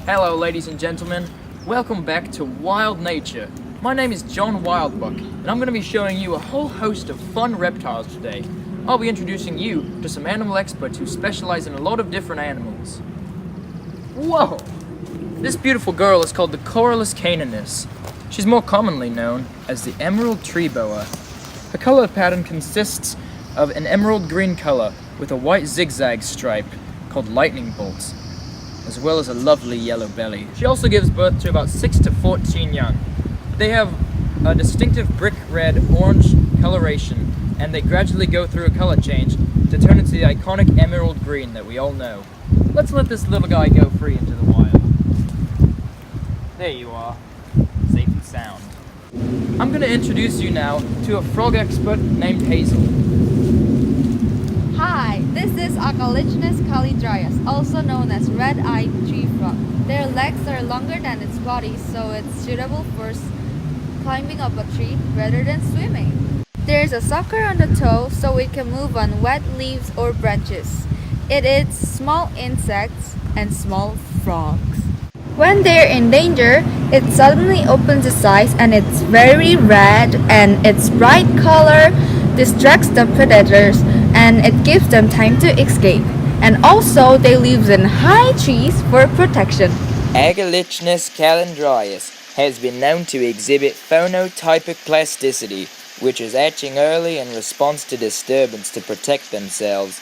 Hello ladies and gentlemen, welcome back to Wild Nature. My name is John Wildbuck, and I'm going to be showing you a whole host of fun reptiles today. I'll be introducing you to some animal experts who specialize in a lot of different animals. Whoa! This beautiful girl is called the Corylus caninus. She's more commonly known as the emerald tree boa. Her color pattern consists of an emerald green color with a white zigzag stripe called lightning bolts, as well as a lovely yellow belly. She also gives birth to about 6 to 14 young. They have a distinctive brick red orange coloration, and they gradually go through a color change to turn into the iconic emerald green that we all know. Let's let this little guy go free into the wild. There you are, safe and sound. I'm going to introduce you now to a frog expert named Hazel. Hi, this is Calandra calidrias, also known as red-eyed tree frog. Their legs are longer than its body, so it's suitable for climbing up a tree rather than swimming. There's a sucker on the toe, so it can move on wet leaves or branches. It eats small insects and small frogs. When they're in danger, it suddenly opens its eyes and it's very red, and its bright color distracts the predators and it gives them time to escape. And also they live in high trees for protection. Agalichnus calandrius has been known to exhibit phonotypic plasticity, which is hatching early in response to disturbance to protect themselves.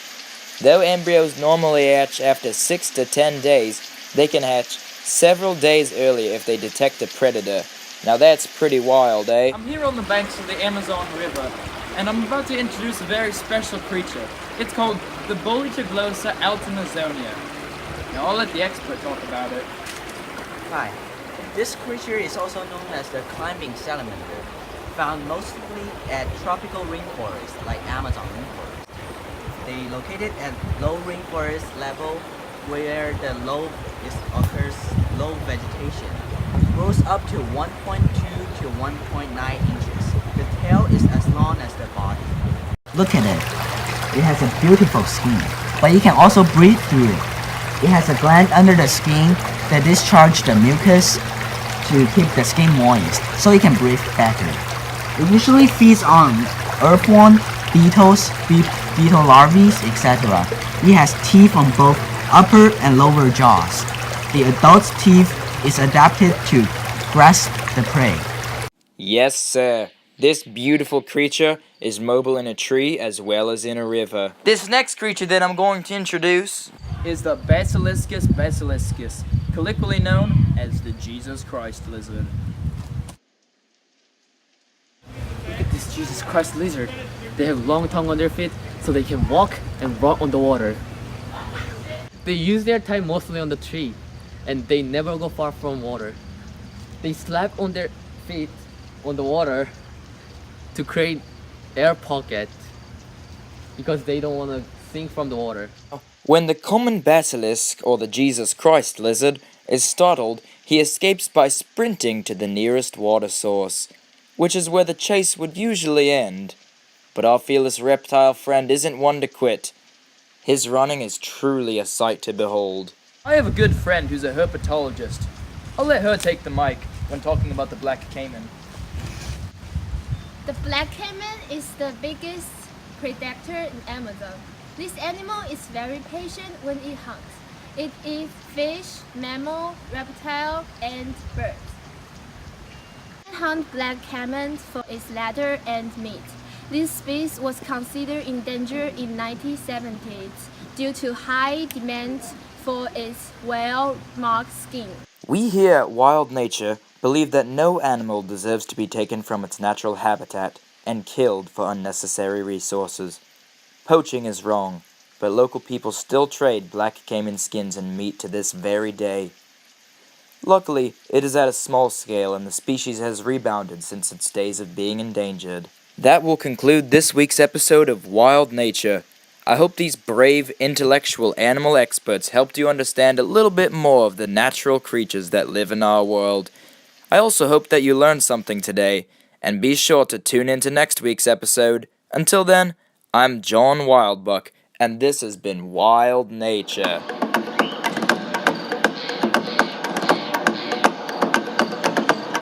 Though embryos normally hatch after 6 to 10 days, they can hatch several days earlier if they detect a predator. Now that's pretty wild, eh? I'm here on the banks of the Amazon River, and I'm about to introduce a very special creature. It's called the Bonita altamazonia. Now I'll let the expert talk about it. Hi. This creature is also known as the climbing salamander, found mostly at tropical rainforests like Amazon rainforest. They located at low rainforest level where the occurs low vegetation. Grows up to 1.2 to 1.9 inches. The tail is as long as the body. Look at it. It has a beautiful skin, but it can also breathe through it. It has a gland under the skin that discharges the mucus to keep the skin moist, so it can breathe better. It usually feeds on earthworm, beetles, beetle larvae, etc. It has teeth on both upper and lower jaws. The adult's teeth is adapted to grasp the prey. Yes, sir. This beautiful creature is mobile in a tree as well as in a river. This next creature that I'm going to introduce is the Basiliscus basiliscus, colloquially known as the Jesus Christ lizard. Look at this Jesus Christ lizard. They have long tongue on their feet so they can walk and run on the water. They use their time mostly on the tree, and they never go far from water. They slap on their feet on the water to create air pocket because they don't want to sink from the water. when the common basilisk, or the Jesus Christ lizard, is startled, he escapes by sprinting to the nearest water source, which is where the chase would usually end. But our fearless reptile friend isn't one to quit. His running is truly a sight to behold. I have a good friend who's a herpetologist. I'll let her take the mic when talking about the black caiman. The black caiman is the biggest predator in Amazon. This animal is very patient when it hunts. It eats fish, mammal, reptile, and birds. It hunts black caiman for its leather and meat. This species was considered endangered in 1970s due to high demand for its well-marked skin. We here at Wild Nature believe that no animal deserves to be taken from its natural habitat and killed for unnecessary resources. Poaching is wrong, but local people still trade black caiman skins and meat to this very day. Luckily, it is at a small scale and the species has rebounded since its days of being endangered. That will conclude this week's episode of Wild Nature. I hope these brave, intellectual animal experts helped you understand a little bit more of the natural creatures that live in our world. I also hope that you learned something today, and be sure to tune in to next week's episode. Until then, I'm John Wildbuck, and this has been Wild Nature.